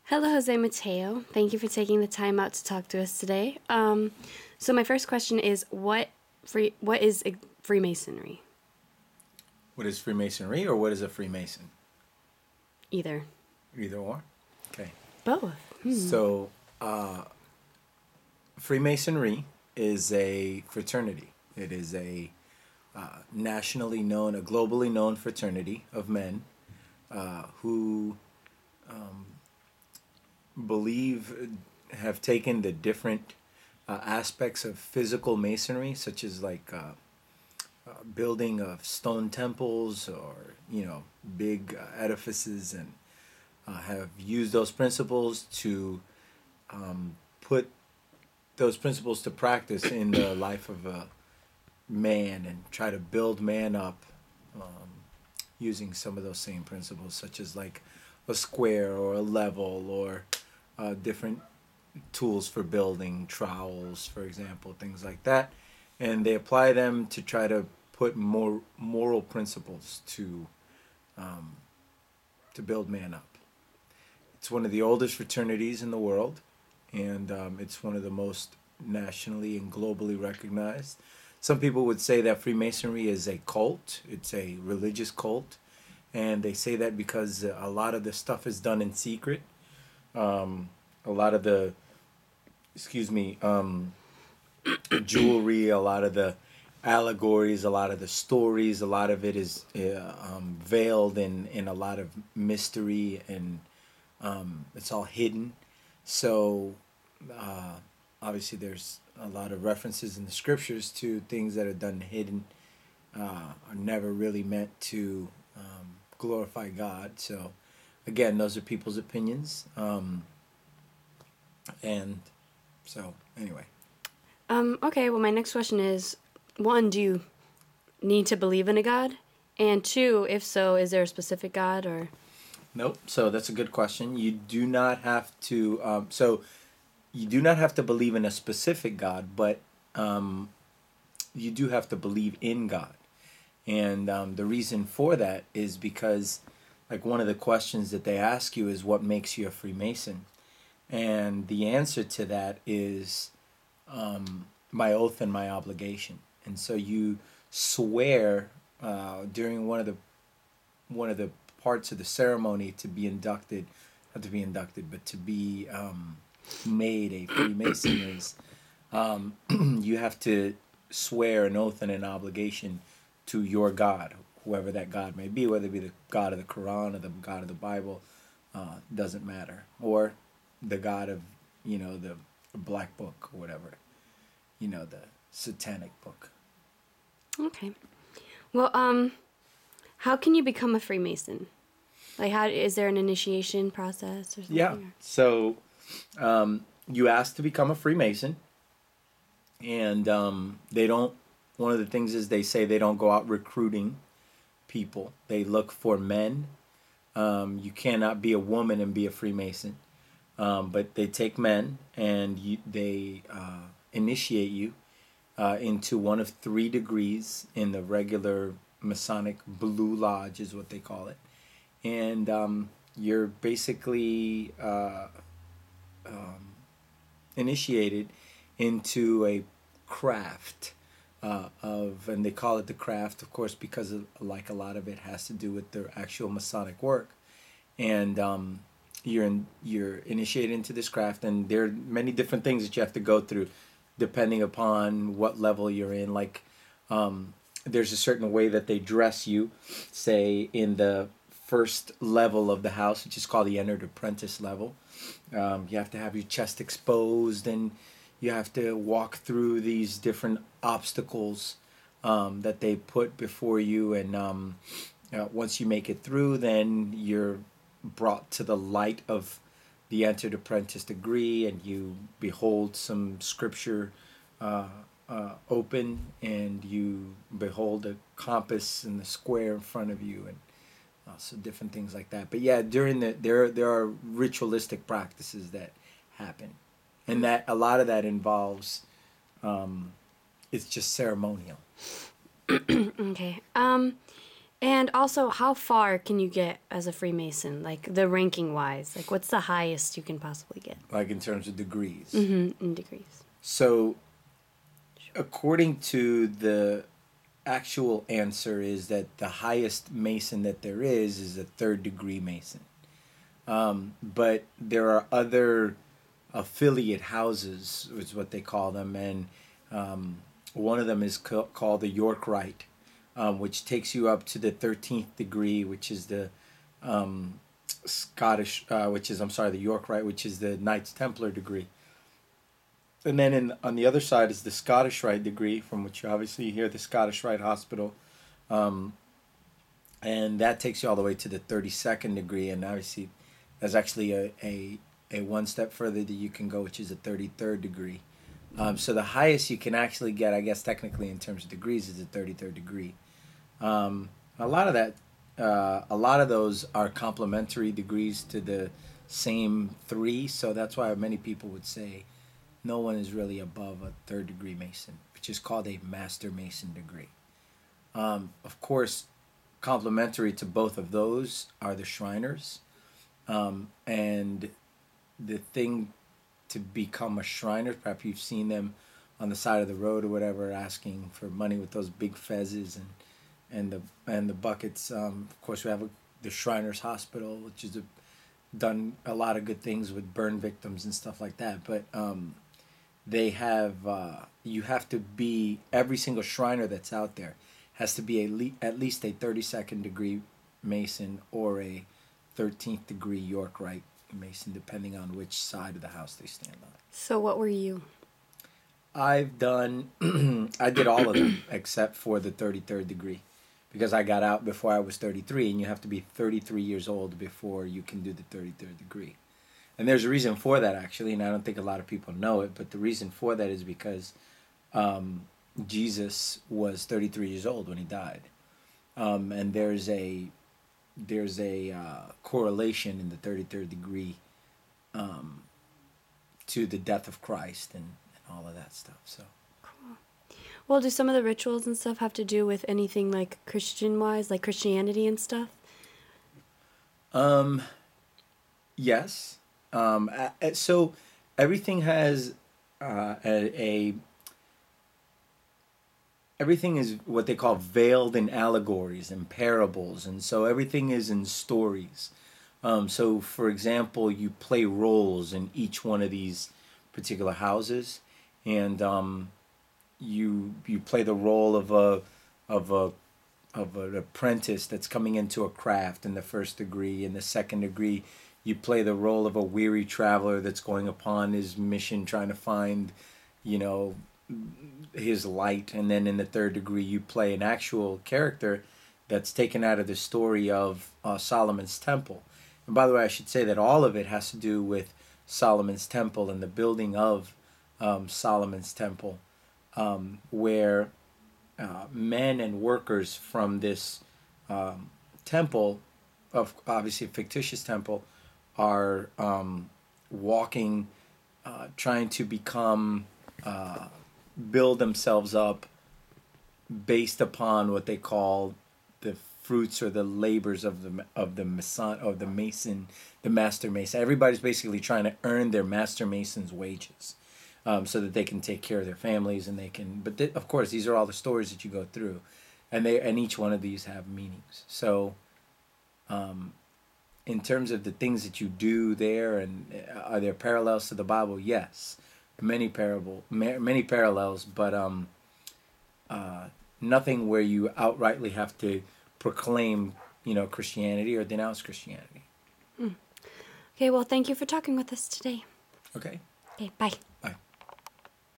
Hello, Jose Mateo. Thank you for taking the time out to talk to us today. So my first question is, what is Freemasonry? What is Freemasonry or what is a Freemason? Either. Either or. Okay. Both. So, Freemasonry is a fraternity. It is a nationally known, a globally known fraternity of men who believe, have taken the different aspects of physical masonry, such as building of stone temples or big edifices, and have used those principles to put those principles to practice in the life of a man and try to build man up using some of those same principles, such as like a square or a level or different tools for building, trowels, for example, things like that. And they apply them to try to put more moral principles to build man up. It's one of the oldest fraternities in the world, and it's one of the most nationally and globally recognized. Some people would say that Freemasonry is a cult, it's a religious cult, and they say that because a lot of the stuff is done in secret. A lot of the, excuse me, jewelry, a lot of the allegories, a lot of the stories, a lot of it is veiled in a lot of mystery, and it's all hidden. So obviously there's a lot of references in the scriptures to things that are done hidden, are never really meant to glorify God. So again, those are people's opinions. And so anyway. Okay, well, my next question is, one, do you need to believe in a God? And two, if so, is there a specific God or? Nope. So that's a good question. You do not have to. You do not have to believe in a specific God, but you do have to believe in God. And the reason for that is because, like, one of the questions that they ask you is, what makes you a Freemason? And the answer to that is my oath and my obligation. And so you swear during one of the parts of the ceremony to be inducted, not to be inducted, but to be made a Freemason is you have to swear an oath and an obligation to your God, whoever that God may be, whether it be the God of the Quran or the God of the Bible, doesn't matter, or the God of the Black Book or whatever, the Satanic Book. Okay. Well, how can you become a Freemason? Like, how is there an initiation process or something? Yeah. So you ask to become a Freemason, and they don't. One of the things is they say they don't go out recruiting people. They look for men. You cannot be a woman and be a Freemason, but they take men and they initiate you into one of 3 degrees in the regular Masonic Blue Lodge, is what they call it, and you're basically initiated into a craft and they call it the craft, of course, because like a lot of it has to do with their actual Masonic work, and you're initiated into this craft, and there are many different things that you have to go through, depending upon what level you're in. Like there's a certain way that they dress you, say in the first level of the house, which is called the entered apprentice level. You have to have your chest exposed, and you have to walk through these different obstacles that they put before you, and once you make it through, then you're brought to the light of the entered apprentice degree, and you behold some scripture open, and you behold a compass and the square in front of you, and so different things like that. But yeah, during there are ritualistic practices that happen, and that a lot of that involves it's just ceremonial. Okay. And also, how far can you get as a Freemason? Like the ranking wise, like what's the highest you can possibly get? Like in terms of degrees. In degrees. So, according to the actual answer is that the highest Mason that there is a third degree Mason. But there are other affiliate houses, is what they call them, and one of them is called the York Rite, which takes you up to the 13th degree, which is the Scottish, the York Rite, which is the Knights Templar degree. And then on the other side is the Scottish Rite degree, from which you obviously hear the Scottish Rite Hospital. And that takes you all the way to the 32nd degree. And obviously, there's actually a one step further that you can go, which is a 33rd degree. So the highest you can actually get, I guess, technically in terms of degrees, is a 33rd degree. A lot of those are complementary degrees to the same three. So that's why many people would say no one is really above a third degree Mason, which is called a Master Mason degree. Of course, complementary to both of those are the Shriners. And the thing to become a Shriner, perhaps you've seen them on the side of the road or whatever, asking for money with those big fezzes and the buckets. Of course, we have the Shriners Hospital, which has done a lot of good things with burn victims and stuff like that. But they have you have to be, every single Shriner that's out there has to be at least a 32nd degree Mason or a 13th degree York Rite Mason, depending on which side of the house they stand on. So what were you? I did all of them except for the 33rd degree, because I got out before I was 33, and you have to be 33 years old before you can do the 33rd degree. And there's a reason for that, actually, and I don't think a lot of people know it, but the reason for that is because Jesus was 33 years old when he died. And there's a correlation in the 33rd degree to the death of Christ and all of that stuff. So, Cool. Well, do some of the rituals and stuff have to do with anything like Christian-wise, like Christianity and stuff? Yes. So everything has everything is what they call veiled in allegories and parables, and so everything is in stories. So, for example, you play roles in each one of these particular houses, and you play the role of an apprentice that's coming into a craft in the first degree. In the second degree, you play the role of a weary traveler that's going upon his mission, trying to find, his light. And then in the third degree, you play an actual character that's taken out of the story of Solomon's temple. And by the way, I should say that all of it has to do with Solomon's temple and the building of Solomon's temple, where men and workers from this temple, of obviously a fictitious temple, are walking, trying to build themselves up based upon what they call the fruits or the labors of the mason, the master mason. Everybody's basically trying to earn their master mason's wages, so that they can take care of their families and they can. But of course, these are all the stories that you go through, and each one of these have meanings. So, in terms of the things that you do there, and are there parallels to the Bible? Yes, many parallels, but nothing where you outrightly have to proclaim, Christianity or denounce Christianity. Okay, well, thank you for talking with us today. Okay. Okay, bye. Bye.